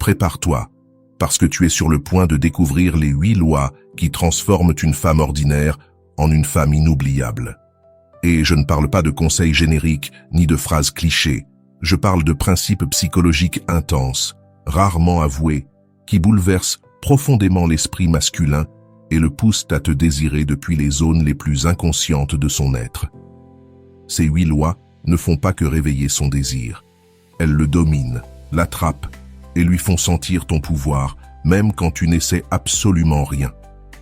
Prépare-toi, parce que tu es sur le point de découvrir les 8 lois qui transforment une femme ordinaire en une femme inoubliable. Et je ne parle pas de conseils génériques ni de phrases clichés. Je parle de principes psychologiques intenses, rarement avoués, qui bouleversent profondément l'esprit masculin et le poussent à te désirer depuis les zones les plus inconscientes de son être. Ces 8 lois ne font pas que réveiller son désir. Elles le dominent, l'attrapent et lui font sentir ton pouvoir, même quand tu n'essaies absolument rien.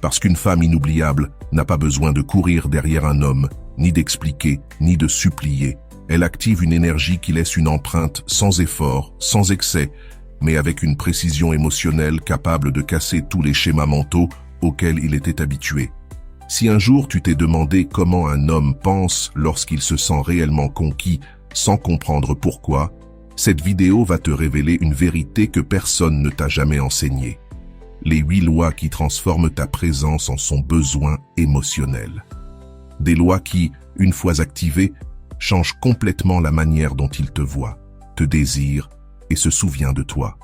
Parce qu'une femme inoubliable n'a pas besoin de courir derrière un homme, ni d'expliquer, ni de supplier. Elle active une énergie qui laisse une empreinte sans effort, sans excès, mais avec une précision émotionnelle capable de casser tous les schémas mentaux auxquels il était habitué. Si un jour tu t'es demandé comment un homme pense lorsqu'il se sent réellement conquis sans comprendre pourquoi, cette vidéo va te révéler une vérité que personne ne t'a jamais enseignée. Les 8 lois qui transforment ta présence en son besoin émotionnel. Des lois qui, une fois activées, changent complètement la manière dont il te voit, te désire et se souvient de toi.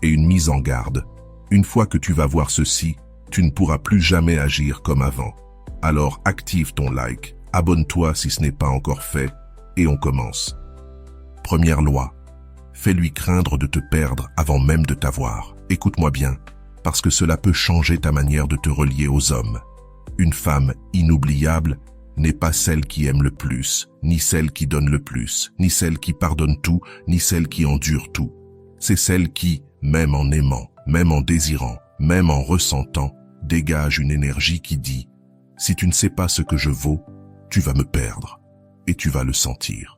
Et une mise en garde. Une fois que tu vas voir ceci, tu ne pourras plus jamais agir comme avant. Alors active ton like, abonne-toi si ce n'est pas encore fait, et on commence. Première loi. Fais-lui craindre de te perdre avant même de t'avoir. Écoute-moi bien, parce que cela peut changer ta manière de te relier aux hommes. Une femme inoubliable n'est pas celle qui aime le plus, ni celle qui donne le plus, ni celle qui pardonne tout, ni celle qui endure tout. C'est celle qui, même en aimant, même en désirant, même en ressentant, dégage une énergie qui dit « Si tu ne sais pas ce que je vaux, tu vas me perdre, et tu vas le sentir. »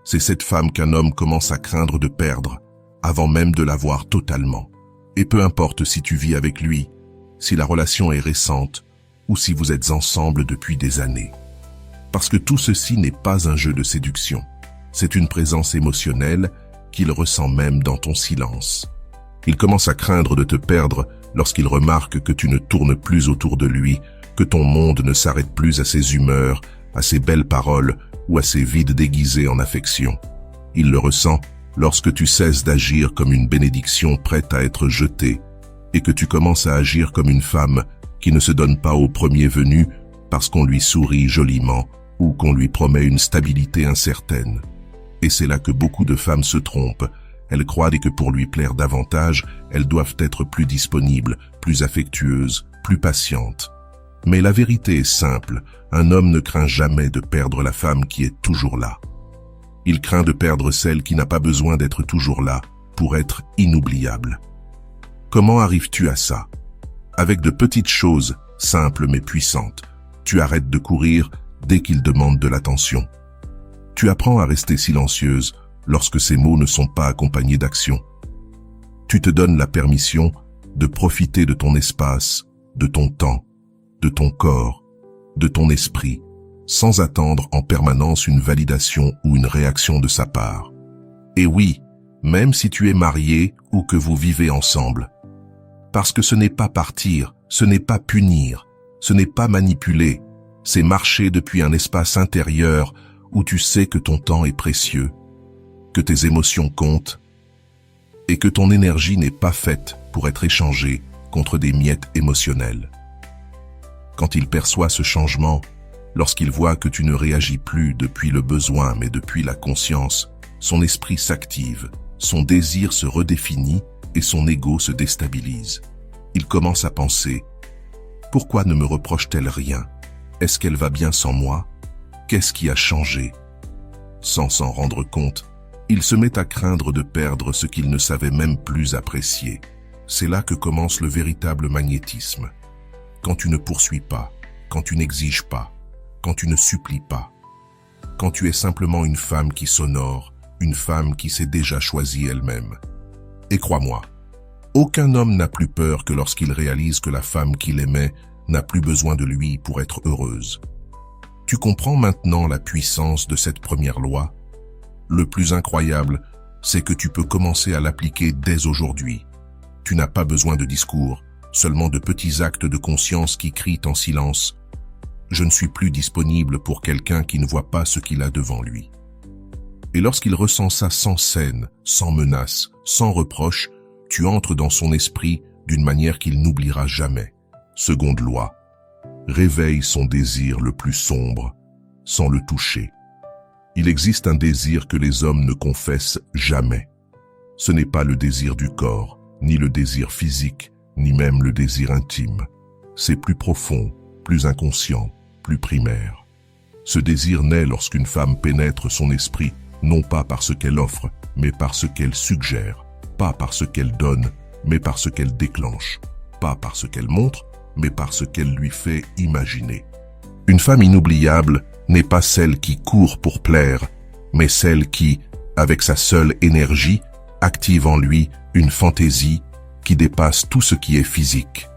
C'est cette femme qu'un homme commence à craindre de perdre, avant même de l'avoir totalement. Et peu importe si tu vis avec lui, si la relation est récente, ou si vous êtes ensemble depuis des années. Parce que tout ceci n'est pas un jeu de séduction. C'est une présence émotionnelle qu'il ressent même dans ton silence. Il commence à craindre de te perdre lorsqu'il remarque que tu ne tournes plus autour de lui, que ton monde ne s'arrête plus à ses humeurs, à ses belles paroles ou à ses vides déguisés en affection. Il le ressent lorsque tu cesses d'agir comme une bénédiction prête à être jetée et que tu commences à agir comme une femme qui ne se donne pas au premier venu parce qu'on lui sourit joliment ou qu'on lui promet une stabilité incertaine. Et c'est là que beaucoup de femmes se trompent. Elles croient que pour lui plaire davantage, elles doivent être plus disponibles, plus affectueuses, plus patientes. Mais la vérité est simple, un homme ne craint jamais de perdre la femme qui est toujours là. Il craint de perdre celle qui n'a pas besoin d'être toujours là pour être inoubliable. Comment arrives-tu à ça? Avec de petites choses, simples mais puissantes. Tu arrêtes de courir dès qu'il demande de l'attention. Tu apprends à rester silencieuse lorsque ces mots ne sont pas accompagnés d'action. Tu te donnes la permission de profiter de ton espace, de ton temps, de ton corps, de ton esprit, sans attendre en permanence une validation ou une réaction de sa part. Et oui, même si tu es marié ou que vous vivez ensemble. Parce que ce n'est pas partir, ce n'est pas punir, ce n'est pas manipuler, c'est marcher depuis un espace intérieur où tu sais que ton temps est précieux, que tes émotions comptent et que ton énergie n'est pas faite pour être échangée contre des miettes émotionnelles. Quand il perçoit ce changement, lorsqu'il voit que tu ne réagis plus depuis le besoin mais depuis la conscience, son esprit s'active, son désir se redéfinit et son ego se déstabilise. Il commence à penser « Pourquoi ne me reproche-t-elle rien? Est-ce qu'elle va bien sans moi? Qu'est-ce qui a changé ?» Sans s'en rendre compte, il se met à craindre de perdre ce qu'il ne savait même plus apprécier. C'est là que commence le véritable magnétisme. Quand tu ne poursuis pas, quand tu n'exiges pas, quand tu ne supplies pas, quand tu es simplement une femme qui s'honore, une femme qui s'est déjà choisie elle-même. Et crois-moi, aucun homme n'a plus peur que lorsqu'il réalise que la femme qu'il aimait n'a plus besoin de lui pour être heureuse. Tu comprends maintenant la puissance de cette première loi? Le plus incroyable, c'est que tu peux commencer à l'appliquer dès aujourd'hui. Tu n'as pas besoin de discours, seulement de petits actes de conscience qui crient en silence « Je ne suis plus disponible pour quelqu'un qui ne voit pas ce qu'il a devant lui ». Et lorsqu'il ressent ça sans scène, sans menace, sans reproche, tu entres dans son esprit d'une manière qu'il n'oubliera jamais. Seconde loi, réveille son désir le plus sombre sans le toucher. Il existe un désir que les hommes ne confessent jamais. Ce n'est pas le désir du corps, ni le désir physique, ni même le désir intime. C'est plus profond, plus inconscient, plus primaire. Ce désir naît lorsqu'une femme pénètre son esprit, non pas par ce qu'elle offre, mais par ce qu'elle suggère, pas par ce qu'elle donne, mais par ce qu'elle déclenche, pas par ce qu'elle montre, mais par ce qu'elle lui fait imaginer. Une femme inoubliable n'est pas celle qui court pour plaire, mais celle qui, avec sa seule énergie, active en lui une fantaisie qui dépasse tout ce qui est physique.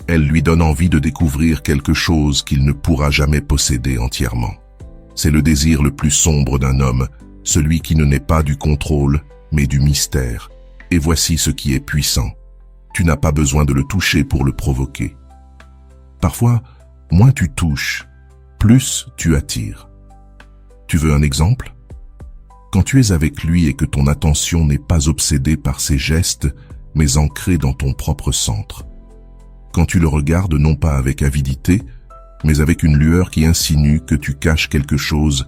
Elle lui donne envie de découvrir quelque chose qu'il ne pourra jamais posséder entièrement. C'est le désir le plus sombre d'un homme, celui qui ne naît pas du contrôle, mais du mystère. Et voici ce qui est puissant. Tu n'as pas besoin de le toucher pour le provoquer. Parfois, moins tu touches, plus tu attires. Tu veux un exemple? Quand tu es avec lui et que ton attention n'est pas obsédée par ses gestes, mais ancrée dans ton propre centre. Quand tu le regardes non pas avec avidité, mais avec une lueur qui insinue que tu caches quelque chose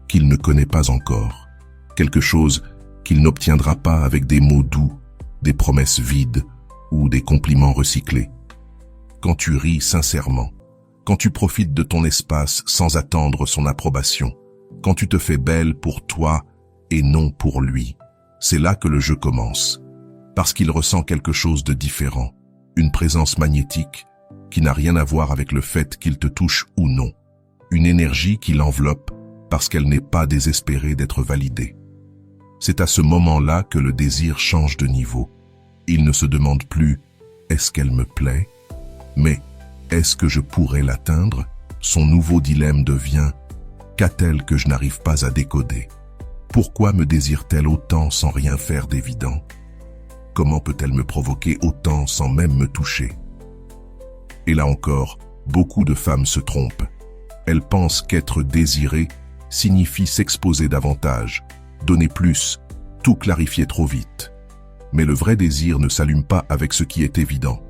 qu'il ne connaît pas encore, quelque chose qu'il n'obtiendra pas avec des mots doux, des promesses vides ou des compliments recyclés. Quand tu ris sincèrement, quand tu profites de ton espace sans attendre son approbation, quand tu te fais belle pour toi et non pour lui, c'est là que le jeu commence, parce qu'il ressent quelque chose de différent, une présence magnétique qui n'a rien à voir avec le fait qu'il te touche ou non, une énergie qui l'enveloppe parce qu'elle n'est pas désespérée d'être validée. C'est à ce moment-là que le désir change de niveau. Il ne se demande plus « est-ce qu'elle me plaît ?» mais « est-ce que je pourrais l'atteindre ?» Son nouveau dilemme devient « qu'a-t-elle que je n'arrive pas à décoder ? Pourquoi me désire-t-elle autant sans rien faire d'évident ? Comment peut-elle me provoquer autant sans même me toucher ? Et là encore, beaucoup de femmes se trompent. Elles pensent qu'être désirée signifie s'exposer davantage, donner plus, tout clarifier trop vite. Mais le vrai désir ne s'allume pas avec ce qui est évident.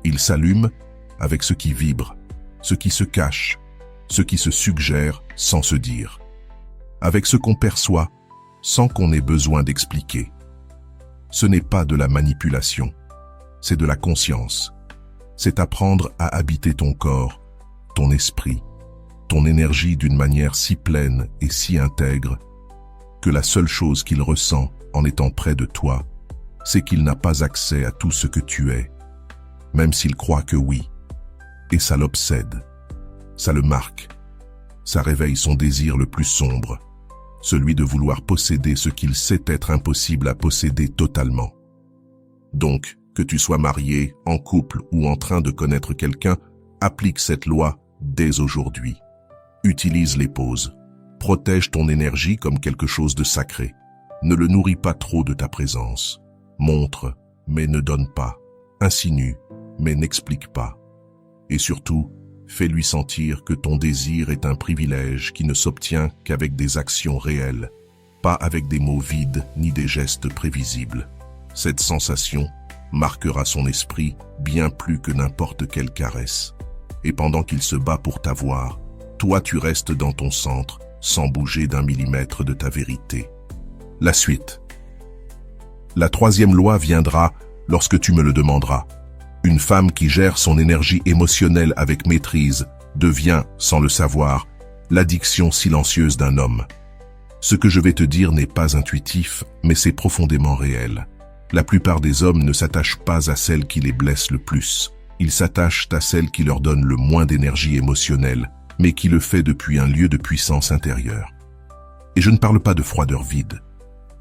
Il s'allume avec ce qui vibre, ce qui se cache, ce qui se suggère sans se dire. Avec ce qu'on perçoit, sans qu'on ait besoin d'expliquer. Ce n'est pas de la manipulation, c'est de la conscience. C'est apprendre à habiter ton corps, ton esprit, ton énergie d'une manière si pleine et si intègre que la seule chose qu'il ressent en étant près de toi, c'est qu'il n'a pas accès à tout ce que tu es, même s'il croit que oui. Et ça l'obsède, ça le marque, ça réveille son désir le plus sombre, celui de vouloir posséder ce qu'il sait être impossible à posséder totalement. Donc, que tu sois marié, en couple ou en train de connaître quelqu'un, applique cette loi dès aujourd'hui. Utilise les pauses. Protège ton énergie comme quelque chose de sacré. Ne le nourris pas trop de ta présence. Montre, mais ne donne pas. Insinue, mais n'explique pas. Et surtout, fais-lui sentir que ton désir est un privilège qui ne s'obtient qu'avec des actions réelles, pas avec des mots vides ni des gestes prévisibles. Cette sensation marquera son esprit bien plus que n'importe quelle caresse. Et pendant qu'il se bat pour t'avoir, toi tu restes dans ton centre, sans bouger d'un millimètre de ta vérité. La suite. La troisième loi viendra lorsque tu me le demanderas. Une femme qui gère son énergie émotionnelle avec maîtrise devient, sans le savoir, l'addiction silencieuse d'un homme. Ce que je vais te dire n'est pas intuitif, mais c'est profondément réel. La plupart des hommes ne s'attachent pas à celle qui les blesse le plus. Ils s'attachent à celle qui leur donne le moins d'énergie émotionnelle, mais qui le fait depuis un lieu de puissance intérieure. Et je ne parle pas de froideur vide.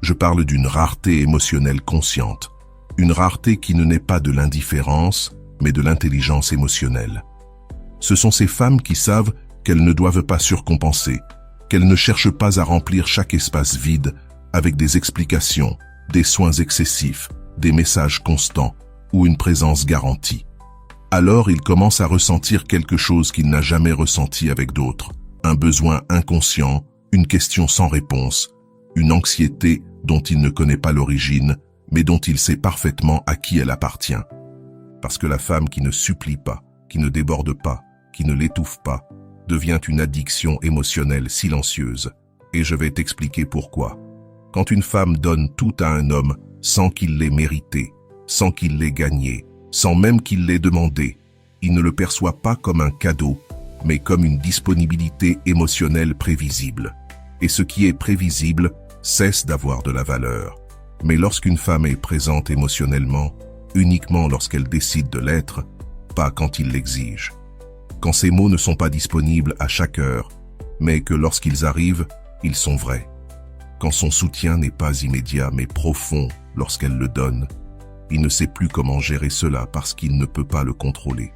Je parle d'une rareté émotionnelle consciente. Une rareté qui ne naît pas de l'indifférence, mais de l'intelligence émotionnelle. Ce sont ces femmes qui savent qu'elles ne doivent pas surcompenser, qu'elles ne cherchent pas à remplir chaque espace vide avec des explications, des soins excessifs, des messages constants ou une présence garantie. Alors il commence à ressentir quelque chose qu'il n'a jamais ressenti avec d'autres, un besoin inconscient, une question sans réponse, une anxiété dont il ne connaît pas l'origine, mais dont il sait parfaitement à qui elle appartient. Parce que la femme qui ne supplie pas, qui ne déborde pas, qui ne l'étouffe pas, devient une addiction émotionnelle silencieuse. Et je vais t'expliquer pourquoi. Quand une femme donne tout à un homme sans qu'il l'ait mérité, sans qu'il l'ait gagné, sans même qu'il l'ait demandé, il ne le perçoit pas comme un cadeau, mais comme une disponibilité émotionnelle prévisible. Et ce qui est prévisible cesse d'avoir de la valeur. Mais lorsqu'une femme est présente émotionnellement, uniquement lorsqu'elle décide de l'être, pas quand il l'exige. Quand ces mots ne sont pas disponibles à chaque heure, mais que lorsqu'ils arrivent, ils sont vrais. Quand son soutien n'est pas immédiat mais profond lorsqu'elle le donne, il ne sait plus comment gérer cela parce qu'il ne peut pas le contrôler.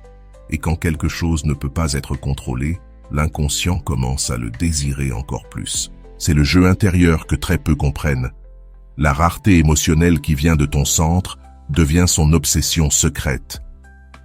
Et quand quelque chose ne peut pas être contrôlé, l'inconscient commence à le désirer encore plus. C'est le jeu intérieur que très peu comprennent. La rareté émotionnelle qui vient de ton centre devient son obsession secrète.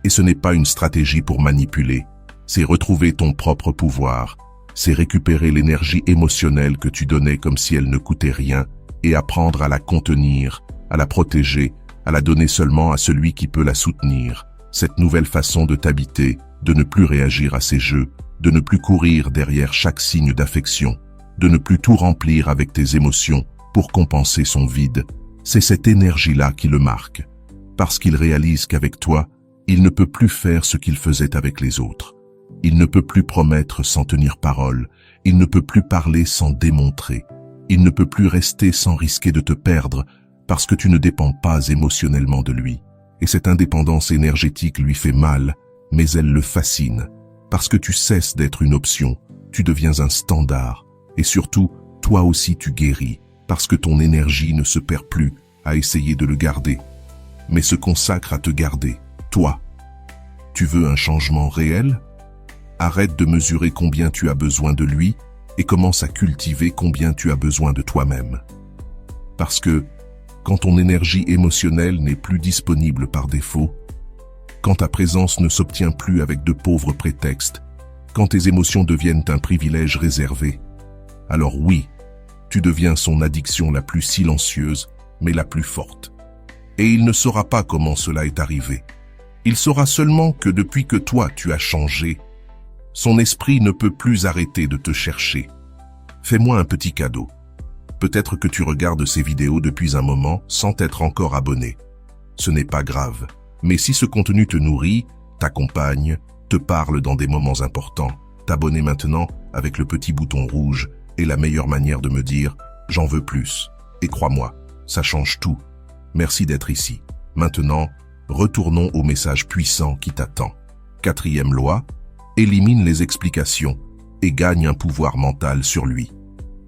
Et ce n'est pas une stratégie pour manipuler, c'est retrouver ton propre pouvoir, c'est récupérer l'énergie émotionnelle que tu donnais comme si elle ne coûtait rien et apprendre à la contenir, à la protéger, à la donner seulement à celui qui peut la soutenir. Cette nouvelle façon de t'habiter, de ne plus réagir à ces jeux, de ne plus courir derrière chaque signe d'affection, de ne plus tout remplir avec tes émotions pour compenser son vide, c'est cette énergie-là qui le marque. Parce qu'il réalise qu'avec toi, il ne peut plus faire ce qu'il faisait avec les autres. Il ne peut plus promettre sans tenir parole, il ne peut plus parler sans démontrer, il ne peut plus rester sans risquer de te perdre parce que tu ne dépends pas émotionnellement de lui. Et cette indépendance énergétique lui fait mal, mais elle le fascine, parce que tu cesses d'être une option, tu deviens un standard, et surtout, toi aussi tu guéris, parce que ton énergie ne se perd plus à essayer de le garder, mais se consacre à te garder, toi. Tu veux un changement réel ? Arrête de mesurer combien tu as besoin de lui et commence à cultiver combien tu as besoin de toi-même. Parce que, quand ton énergie émotionnelle n'est plus disponible par défaut, quand ta présence ne s'obtient plus avec de pauvres prétextes, quand tes émotions deviennent un privilège réservé, alors oui, tu deviens son addiction la plus silencieuse, mais la plus forte. Et il ne saura pas comment cela est arrivé. Il saura seulement que depuis que toi tu as changé, son esprit ne peut plus arrêter de te chercher. Fais-moi un petit cadeau. Peut-être que tu regardes ces vidéos depuis un moment sans t'être encore abonné. Ce n'est pas grave, mais si ce contenu te nourrit, t'accompagne, te parle dans des moments importants, t'abonner maintenant avec le petit bouton rouge est la meilleure manière de me dire « j'en veux plus ». Et crois-moi, ça change tout. Merci d'être ici. Maintenant, retournons au message puissant qui t'attend. 4e loi, élimine les explications et gagne un pouvoir mental sur lui.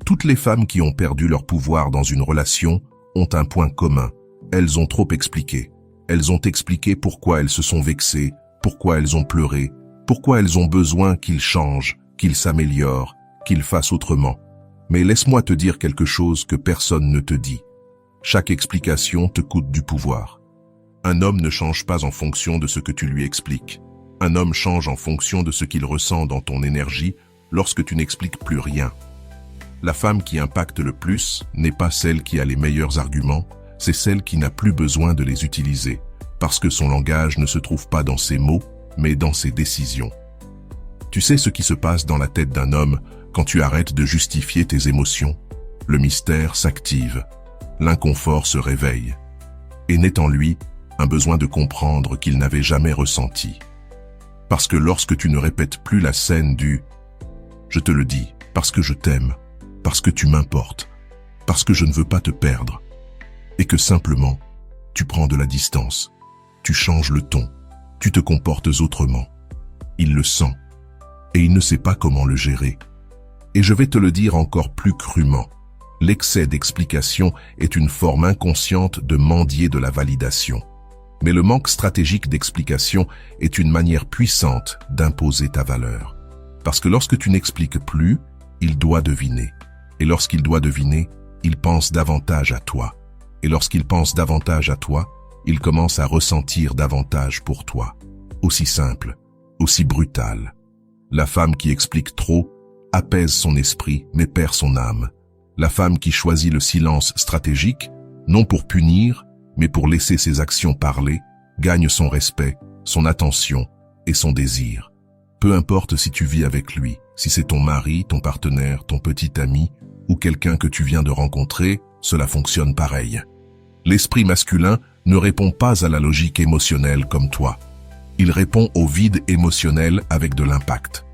Toutes les femmes qui ont perdu leur pouvoir dans une relation ont un point commun. Elles ont trop expliqué. Elles ont expliqué pourquoi elles se sont vexées, pourquoi elles ont pleuré, pourquoi elles ont besoin qu'il change, qu'il s'améliore, qu'il fasse autrement. Mais laisse-moi te dire quelque chose que personne ne te dit. Chaque explication te coûte du pouvoir. Un homme ne change pas en fonction de ce que tu lui expliques. Un homme change en fonction de ce qu'il ressent dans ton énergie lorsque tu n'expliques plus rien. La femme qui impacte le plus n'est pas celle qui a les meilleurs arguments, c'est celle qui n'a plus besoin de les utiliser, parce que son langage ne se trouve pas dans ses mots, mais dans ses décisions. Tu sais ce qui se passe dans la tête d'un homme quand tu arrêtes de justifier tes émotions? Le mystère s'active, l'inconfort se réveille, et naît en lui un besoin de comprendre qu'il n'avait jamais ressenti. Parce que lorsque tu ne répètes plus la scène du « je te le dis, parce que je t'aime », parce que tu m'importes, parce que je ne veux pas te perdre, et que simplement, tu prends de la distance, tu changes le ton, tu te comportes autrement. Il le sent, et il ne sait pas comment le gérer. Et je vais te le dire encore plus crûment, l'excès d'explication est une forme inconsciente de mendier de la validation. Mais le manque stratégique d'explication est une manière puissante d'imposer ta valeur. Parce que lorsque tu n'expliques plus, il doit deviner. Et lorsqu'il doit deviner, il pense davantage à toi. Et lorsqu'il pense davantage à toi, il commence à ressentir davantage pour toi. Aussi simple, aussi brutal. La femme qui explique trop apaise son esprit mais perd son âme. La femme qui choisit le silence stratégique, non pour punir, mais pour laisser ses actions parler, gagne son respect, son attention et son désir. Peu importe si tu vis avec lui, si c'est ton mari, ton partenaire, ton petit ami ou quelqu'un que tu viens de rencontrer, cela fonctionne pareil. L'esprit masculin ne répond pas à la logique émotionnelle comme toi. Il répond au vide émotionnel avec de l'impact.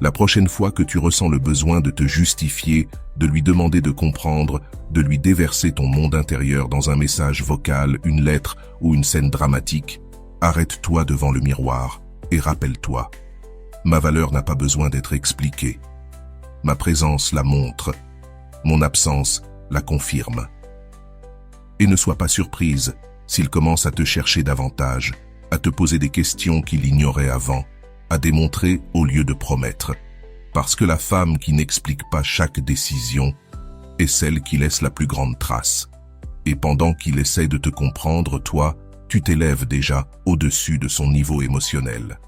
La prochaine fois que tu ressens le besoin de te justifier, de lui demander de comprendre, de lui déverser ton monde intérieur dans un message vocal, une lettre ou une scène dramatique, arrête-toi devant le miroir et rappelle-toi. Ma valeur n'a pas besoin d'être expliquée. Ma présence la montre. Mon absence la confirme. Et ne sois pas surprise s'il commence à te chercher davantage, à te poser des questions qu'il ignorait avant, à démontrer au lieu de promettre. Parce que la femme qui n'explique pas chaque décision est celle qui laisse la plus grande trace. Et pendant qu'il essaie de te comprendre, toi, tu t'élèves déjà au-dessus de son niveau émotionnel.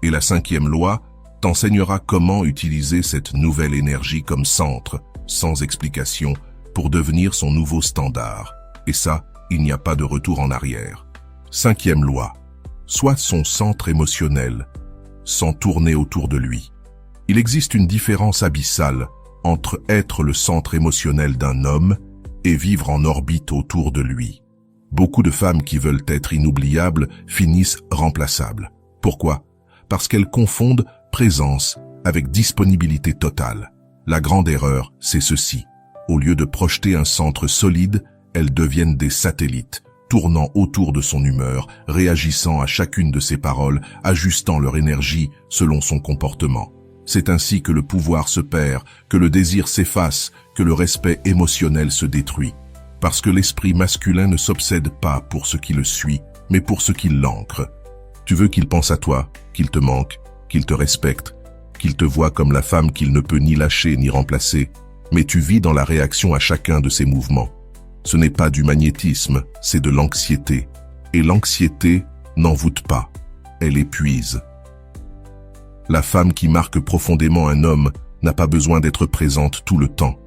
Et la 5e loi t'enseignera comment utiliser cette nouvelle énergie comme centre, sans explication, pour devenir son nouveau standard. Et ça, il n'y a pas de retour en arrière. 5e loi. Sois son centre émotionnel, sans tourner autour de lui. Il existe une différence abyssale entre être le centre émotionnel d'un homme et vivre en orbite autour de lui. Beaucoup de femmes qui veulent être inoubliables finissent remplaçables. Pourquoi? Parce qu'elles confondent présence avec disponibilité totale. La grande erreur, c'est ceci. Au lieu de projeter un centre solide, elles deviennent des satellites, tournant autour de son humeur, réagissant à chacune de ses paroles, ajustant leur énergie selon son comportement. C'est ainsi que le pouvoir se perd, que le désir s'efface, que le respect émotionnel se détruit. Parce que l'esprit masculin ne s'obsède pas pour ce qui le suit, mais pour ce qui l'ancre. Tu veux qu'il pense à toi, qu'il te manque, qu'il te respecte, qu'il te voie comme la femme qu'il ne peut ni lâcher ni remplacer, mais tu vis dans la réaction à chacun de ses mouvements. Ce n'est pas du magnétisme, c'est de l'anxiété. Et l'anxiété n'envoûte pas, elle épuise. La femme qui marque profondément un homme n'a pas besoin d'être présente tout le temps.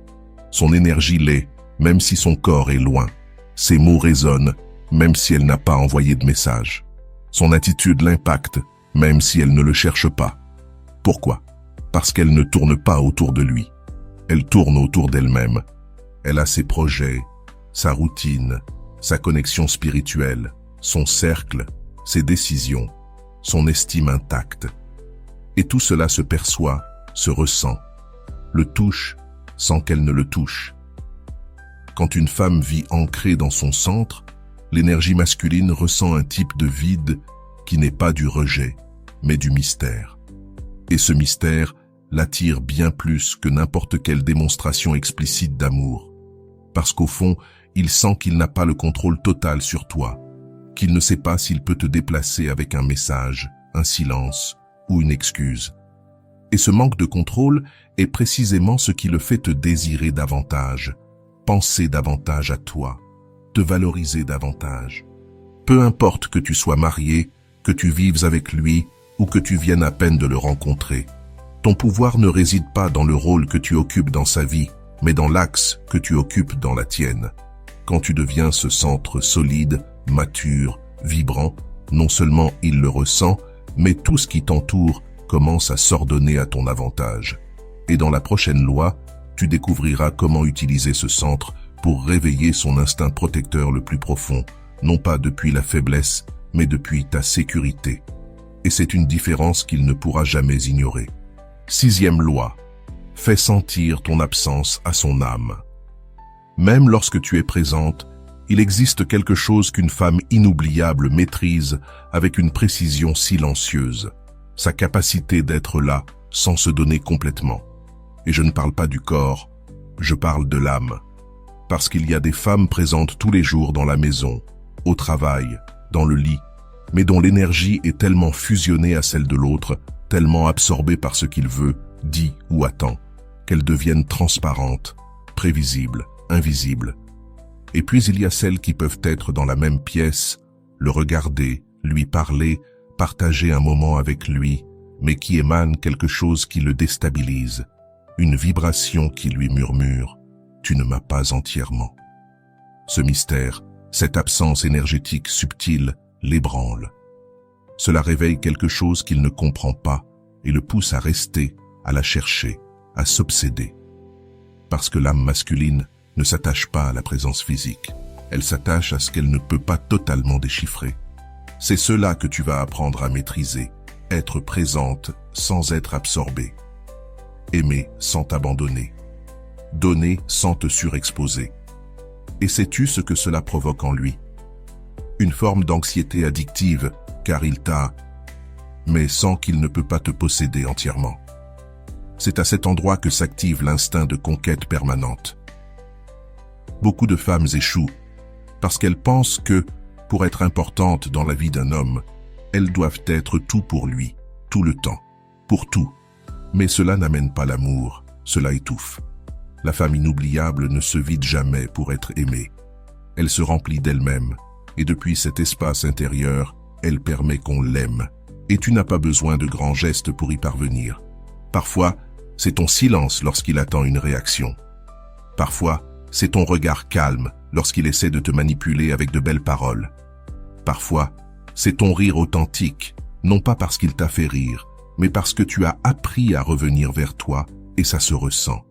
Son énergie l'est, même si son corps est loin. Ses mots résonnent, même si elle n'a pas envoyé de message. Son attitude l'impacte, même si elle ne le cherche pas. Pourquoi? Parce qu'elle ne tourne pas autour de lui. Elle tourne autour d'elle-même. Elle a ses projets, sa routine, sa connexion spirituelle, son cercle, ses décisions, son estime intacte. Et tout cela se perçoit, se ressent, le touche sans qu'elle ne le touche. Quand une femme vit ancrée dans son centre, l'énergie masculine ressent un type de vide qui n'est pas du rejet, mais du mystère. Et ce mystère l'attire bien plus que n'importe quelle démonstration explicite d'amour. Parce qu'au fond, il sent qu'il n'a pas le contrôle total sur toi, qu'il ne sait pas s'il peut te déplacer avec un message, un silence ou une excuse. Et ce manque de contrôle est précisément ce qui le fait te désirer davantage, penser davantage à toi, te valoriser davantage. Peu importe que tu sois marié, que tu vives avec lui ou que tu viennes à peine de le rencontrer. Ton pouvoir ne réside pas dans le rôle que tu occupes dans sa vie, mais dans l'axe que tu occupes dans la tienne. Quand tu deviens ce centre solide, mature, vibrant, non seulement il le ressent, mais tout ce qui t'entoure commence à s'ordonner à ton avantage. Et dans la prochaine loi, tu découvriras comment utiliser ce centre pour réveiller son instinct protecteur le plus profond, non pas depuis la faiblesse, mais depuis ta sécurité. Et c'est une différence qu'il ne pourra jamais ignorer. 6e loi. Fais sentir ton absence à son âme. Même lorsque tu es présente, il existe quelque chose qu'une femme inoubliable maîtrise avec une précision silencieuse, sa capacité d'être là sans se donner complètement. Et je ne parle pas du corps, je parle de l'âme. Parce qu'il y a des femmes présentes tous les jours dans la maison, au travail, dans le lit, mais dont l'énergie est tellement fusionnée à celle de l'autre, tellement absorbée par ce qu'il veut, dit ou attend, qu'elles deviennent transparentes, prévisibles, invisibles. Et puis il y a celles qui peuvent être dans la même pièce, le regarder, lui parler, partager un moment avec lui, mais qui émanent quelque chose qui le déstabilise, une vibration qui lui murmure « Tu ne m'as pas entièrement ». Ce mystère, Cette absence énergétique subtile l'ébranle. Cela réveille quelque chose qu'il ne comprend pas et le pousse à rester, à la chercher, à s'obséder. Parce que l'âme masculine ne s'attache pas à la présence physique. Elle s'attache à ce qu'elle ne peut pas totalement déchiffrer. C'est cela que tu vas apprendre à maîtriser, être présente sans être absorbée, aimer sans t'abandonner, donner sans te surexposer. Et sais-tu ce que cela provoque en lui? Une forme d'anxiété addictive, car il t'a, mais sans qu'il ne peut pas te posséder entièrement. C'est à cet endroit que s'active l'instinct de conquête permanente. Beaucoup de femmes échouent parce qu'elles pensent que, pour être importantes dans la vie d'un homme, elles doivent être tout pour lui, tout le temps, pour tout. Mais cela n'amène pas l'amour, cela étouffe. La femme inoubliable ne se vide jamais pour être aimée. Elle se remplit d'elle-même, et depuis cet espace intérieur, elle permet qu'on l'aime. Et tu n'as pas besoin de grands gestes pour y parvenir. Parfois, c'est ton silence lorsqu'il attend une réaction. Parfois, c'est ton regard calme lorsqu'il essaie de te manipuler avec de belles paroles. Parfois, c'est ton rire authentique, non pas parce qu'il t'a fait rire, mais parce que tu as appris à revenir vers toi et ça se ressent.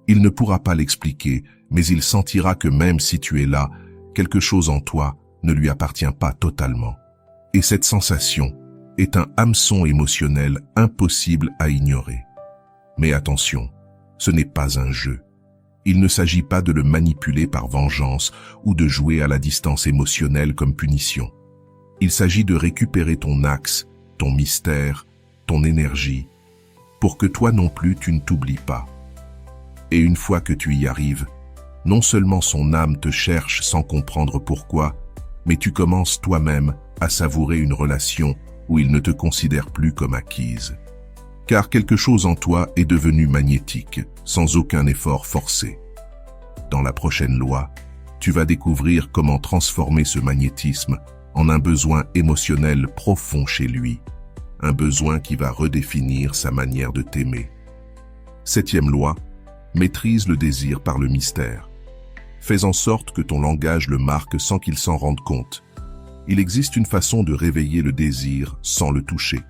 Il ne pourra pas l'expliquer, mais il sentira que même si tu es là, quelque chose en toi ne lui appartient pas totalement. Et cette sensation est un hameçon émotionnel impossible à ignorer. Mais attention, ce n'est pas un jeu. Il ne s'agit pas de le manipuler par vengeance ou de jouer à la distance émotionnelle comme punition. Il s'agit de récupérer ton axe, ton mystère, ton énergie, pour que toi non plus tu ne t'oublies pas. Et une fois que tu y arrives, non seulement son âme te cherche sans comprendre pourquoi, mais tu commences toi-même à savourer une relation où il ne te considère plus comme acquise. Car quelque chose en toi est devenu magnétique, sans aucun effort forcé. Dans la prochaine loi, tu vas découvrir comment transformer ce magnétisme en un besoin émotionnel profond chez lui, un besoin qui va redéfinir sa manière de t'aimer. 7e loi, maîtrise le désir par le mystère. Fais en sorte que ton langage le marque sans qu'il s'en rende compte. Il existe une façon de réveiller le désir sans le toucher.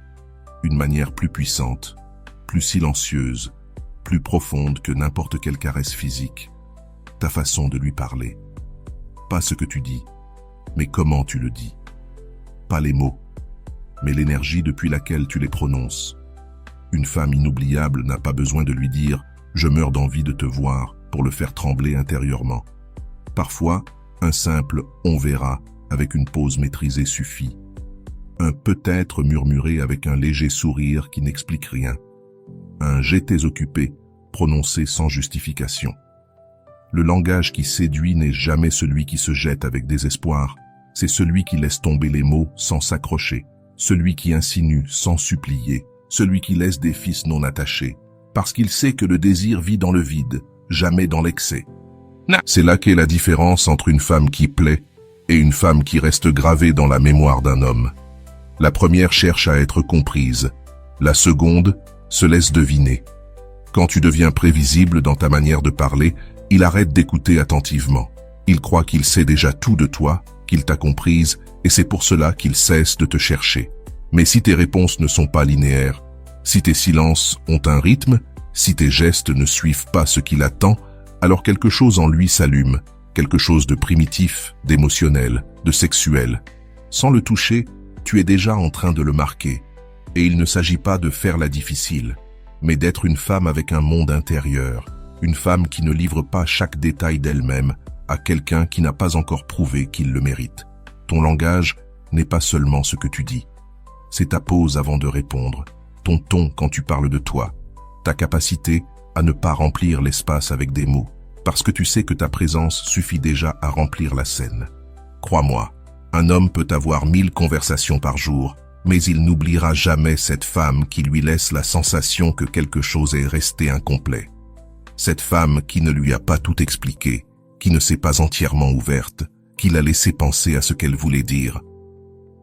Une manière plus puissante, plus silencieuse, plus profonde que n'importe quelle caresse physique. Ta façon de lui parler. Pas ce que tu dis, mais comment tu le dis. Pas les mots, mais l'énergie depuis laquelle tu les prononces. Une femme inoubliable n'a pas besoin de lui dire « je meurs d'envie de te voir » pour le faire trembler intérieurement. Parfois, un simple « on verra » avec une pause maîtrisée suffit. Un peut-être murmuré avec un léger sourire qui n'explique rien. Un « j'étais occupé » prononcé sans justification. Le langage qui séduit n'est jamais celui qui se jette avec désespoir, c'est celui qui laisse tomber les mots sans s'accrocher, celui qui insinue sans supplier, celui qui laisse des fils non attachés, parce qu'il sait que le désir vit dans le vide, jamais dans l'excès. C'est là qu'est la différence entre une femme qui plaît et une femme qui reste gravée dans la mémoire d'un homme. La première cherche à être comprise, la seconde se laisse deviner. Quand tu deviens prévisible dans ta manière de parler, il arrête d'écouter attentivement. Il croit qu'il sait déjà tout de toi, qu'il t'a comprise, et c'est pour cela qu'il cesse de te chercher. Mais si tes réponses ne sont pas linéaires, si tes silences ont un rythme, si tes gestes ne suivent pas ce qu'il attend, alors quelque chose en lui s'allume, quelque chose de primitif, d'émotionnel, de sexuel. Sans le toucher, tu es déjà en train de le marquer. Et il ne s'agit pas de faire la difficile, mais d'être une femme avec un monde intérieur, une femme qui ne livre pas chaque détail d'elle-même à quelqu'un qui n'a pas encore prouvé qu'il le mérite. Ton langage n'est pas seulement ce que tu dis. C'est ta pause avant de répondre, ton ton quand tu parles de toi, ta capacité à ne pas remplir l'espace avec des mots, parce que tu sais que ta présence suffit déjà à remplir la scène. Crois-moi, un homme peut avoir 1000 conversations par jour, mais il n'oubliera jamais cette femme qui lui laisse la sensation que quelque chose est resté incomplet. Cette femme qui ne lui a pas tout expliqué, qui ne s'est pas entièrement ouverte, qui l'a laissé penser à ce qu'elle voulait dire.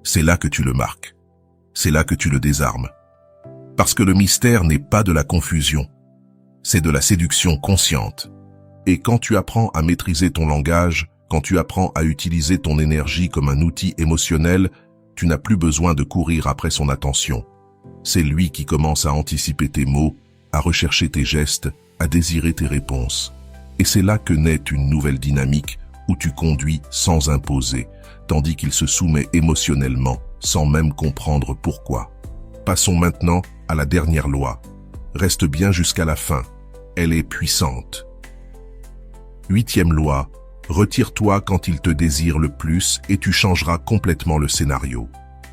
C'est là que tu le marques. C'est là que tu le désarmes. Parce que le mystère n'est pas de la confusion, c'est de la séduction consciente. Et quand tu apprends à maîtriser ton langage, Quand tu apprends à utiliser ton énergie comme un outil émotionnel, tu n'as plus besoin de courir après son attention. C'est lui qui commence à anticiper tes mots, à rechercher tes gestes, à désirer tes réponses. Et c'est là que naît une nouvelle dynamique où tu conduis sans imposer, tandis qu'il se soumet émotionnellement, sans même comprendre pourquoi. Passons maintenant à la dernière loi. Reste bien jusqu'à la fin. Elle est puissante. 8e loi. Retire-toi quand il te désire le plus et tu changeras complètement le scénario.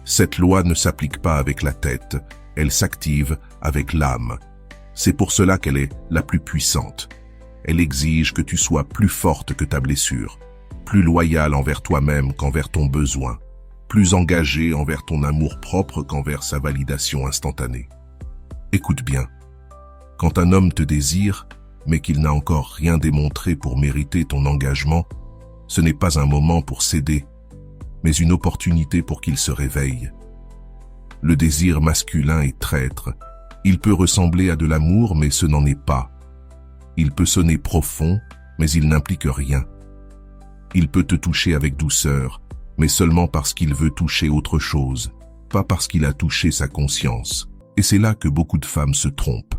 Cette loi ne s'applique pas avec la tête, elle s'active avec l'âme. C'est pour cela qu'elle est la plus puissante. Elle exige que tu sois plus forte que ta blessure, plus loyale envers toi-même qu'envers ton besoin, plus engagée envers ton amour propre qu'envers sa validation instantanée. Écoute bien, quand un homme te désire, mais qu'il n'a encore rien démontré pour mériter ton engagement, ce n'est pas un moment pour céder, mais une opportunité pour qu'il se réveille. Le désir masculin est traître. Il peut ressembler à de l'amour, mais ce n'en est pas. Il peut sonner profond, mais il n'implique rien. Il peut te toucher avec douceur, mais seulement parce qu'il veut toucher autre chose, pas parce qu'il a touché sa conscience. Et c'est là que beaucoup de femmes se trompent.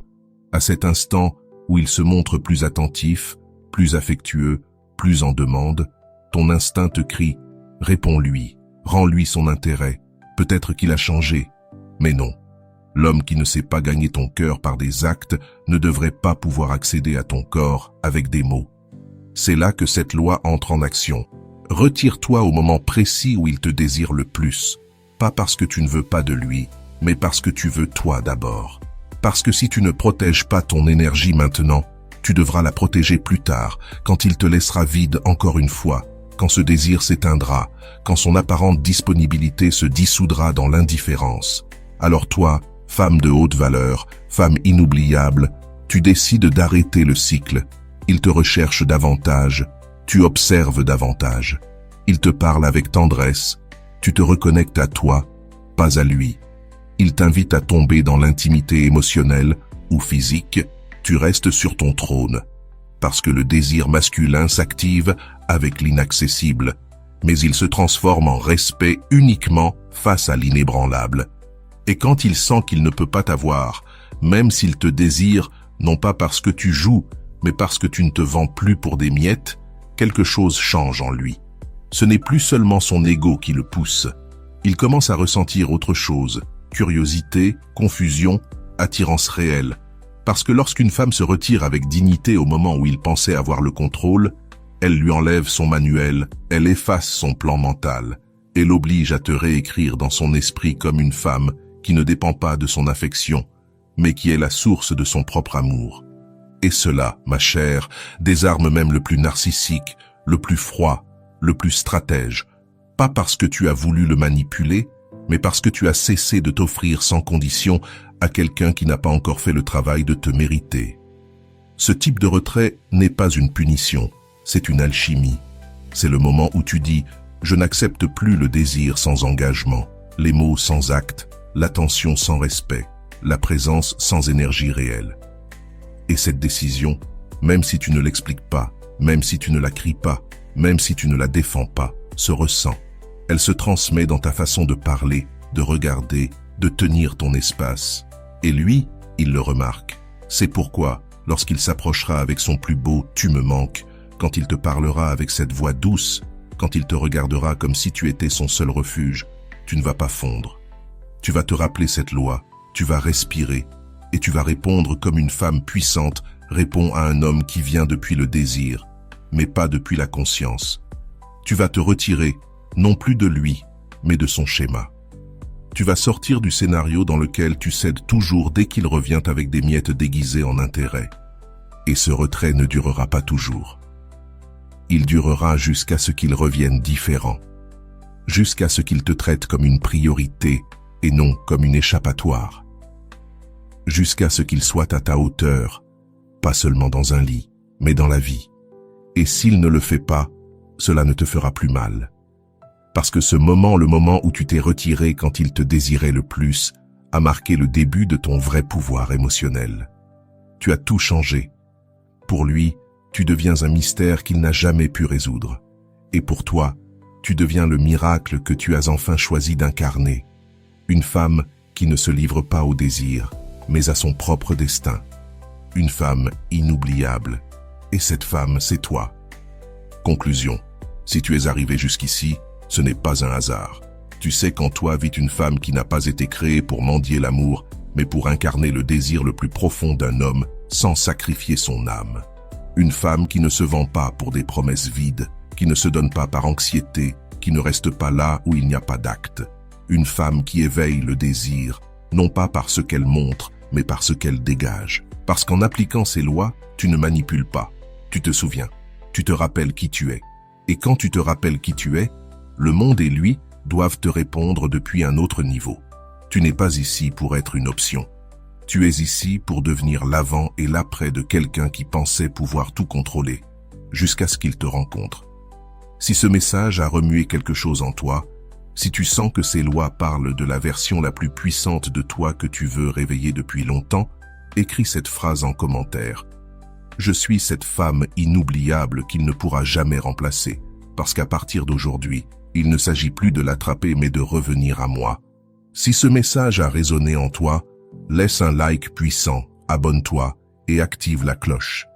À cet instant où il se montre plus attentif, plus affectueux, plus en demande, ton instinct te crie « Réponds-lui, rends-lui son intérêt, peut-être qu'il a changé. » Mais non. L'homme qui ne sait pas gagner ton cœur par des actes ne devrait pas pouvoir accéder à ton corps avec des mots. C'est là que cette loi entre en action. Retire-toi au moment précis où il te désire le plus. Pas parce que tu ne veux pas de lui, mais parce que tu veux toi d'abord. Parce que si tu ne protèges pas ton énergie maintenant, tu devras la protéger plus tard, quand il te laissera vide encore une fois, quand ce désir s'éteindra, quand son apparente disponibilité se dissoudra dans l'indifférence. Alors toi, femme de haute valeur, femme inoubliable, tu décides d'arrêter le cycle. Il te recherche davantage, tu observes davantage. Il te parle avec tendresse, tu te reconnectes à toi, pas à lui. Il t'invite à tomber dans l'intimité émotionnelle ou physique, tu restes sur ton trône. Parce que le désir masculin s'active avec l'inaccessible, mais il se transforme en respect uniquement face à l'inébranlable. Et quand il sent qu'il ne peut pas t'avoir, même s'il te désire, non pas parce que tu joues, mais parce que tu ne te vends plus pour des miettes, quelque chose change en lui. Ce n'est plus seulement son ego qui le pousse. Il commence à ressentir autre chose, curiosité, confusion, attirance réelle. Parce que lorsqu'une femme se retire avec dignité au moment où il pensait avoir le contrôle, elle lui enlève son manuel, elle efface son plan mental, et l'oblige à te réécrire dans son esprit comme une femme qui ne dépend pas de son affection, mais qui est la source de son propre amour. Et cela, ma chère, désarme même le plus narcissique, le plus froid, le plus stratège, pas parce que tu as voulu le manipuler, mais parce que tu as cessé de t'offrir sans condition à quelqu'un qui n'a pas encore fait le travail de te mériter. Ce type de retrait n'est pas une punition, c'est une alchimie. C'est le moment où tu dis « Je n'accepte plus le désir sans engagement, les mots sans acte, l'attention sans respect, la présence sans énergie réelle. » Et cette décision, même si tu ne l'expliques pas, même si tu ne la cries pas, même si tu ne la défends pas, se ressent. Elle se transmet dans ta façon de parler, de regarder, de tenir ton espace. Et lui, il le remarque. C'est pourquoi, lorsqu'il s'approchera avec son plus beau « tu me manques », quand il te parlera avec cette voix douce, quand il te regardera comme si tu étais son seul refuge, tu ne vas pas fondre. Tu vas te rappeler cette loi, tu vas respirer, et tu vas répondre comme une femme puissante répond à un homme qui vient depuis le désir, mais pas depuis la conscience. Tu vas te retirer, non plus de lui, mais de son schéma. Tu vas sortir du scénario dans lequel tu cèdes toujours dès qu'il revient avec des miettes déguisées en intérêt. Et ce retrait ne durera pas toujours. Il durera jusqu'à ce qu'il revienne différent, jusqu'à ce qu'il te traite comme une priorité et non comme une échappatoire, jusqu'à ce qu'il soit à ta hauteur, pas seulement dans un lit, mais dans la vie. Et s'il ne le fait pas, cela ne te fera plus mal. Parce que ce moment, le moment où tu t'es retiré quand il te désirait le plus, a marqué le début de ton vrai pouvoir émotionnel. Tu as tout changé. Pour lui, tu deviens un mystère qu'il n'a jamais pu résoudre. Et pour toi, tu deviens le miracle que tu as enfin choisi d'incarner. Une femme qui ne se livre pas au désir, mais à son propre destin. Une femme inoubliable. Et cette femme, c'est toi. Conclusion. Si tu es arrivé jusqu'ici, ce n'est pas un hasard. Tu sais qu'en toi vit une femme qui n'a pas été créée pour mendier l'amour, mais pour incarner le désir le plus profond d'un homme sans sacrifier son âme. Une femme qui ne se vend pas pour des promesses vides, qui ne se donne pas par anxiété, qui ne reste pas là où il n'y a pas d'acte. Une femme qui éveille le désir, non pas par ce qu'elle montre, mais par ce qu'elle dégage. Parce qu'en appliquant ces lois, tu ne manipules pas. Tu te souviens, tu te rappelles qui tu es. Et quand tu te rappelles qui tu es, le monde et lui doivent te répondre depuis un autre niveau. Tu n'es pas ici pour être une option. Tu es ici pour devenir l'avant et l'après de quelqu'un qui pensait pouvoir tout contrôler, jusqu'à ce qu'il te rencontre. Si ce message a remué quelque chose en toi, si tu sens que ces lois parlent de la version la plus puissante de toi que tu veux réveiller depuis longtemps, écris cette phrase en commentaire. Je suis cette femme inoubliable qu'il ne pourra jamais remplacer, parce qu'à partir d'aujourd'hui, il ne s'agit plus de l'attraper mais de revenir à moi. Si ce message a résonné en toi, laisse un like puissant, abonne-toi et active la cloche.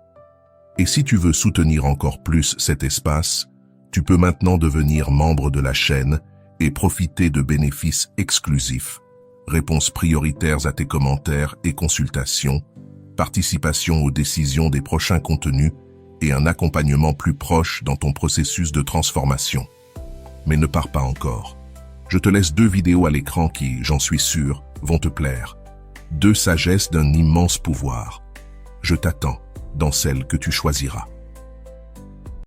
Et si tu veux soutenir encore plus cet espace, tu peux maintenant devenir membre de la chaîne et profiter de bénéfices exclusifs, réponses prioritaires à tes commentaires et consultations, participation aux décisions des prochains contenus et un accompagnement plus proche dans ton processus de transformation. Mais ne pars pas encore. Je te laisse 2 vidéos à l'écran qui, j'en suis sûr, vont te plaire. 2 sagesses d'un immense pouvoir. Je t'attends dans celle que tu choisiras.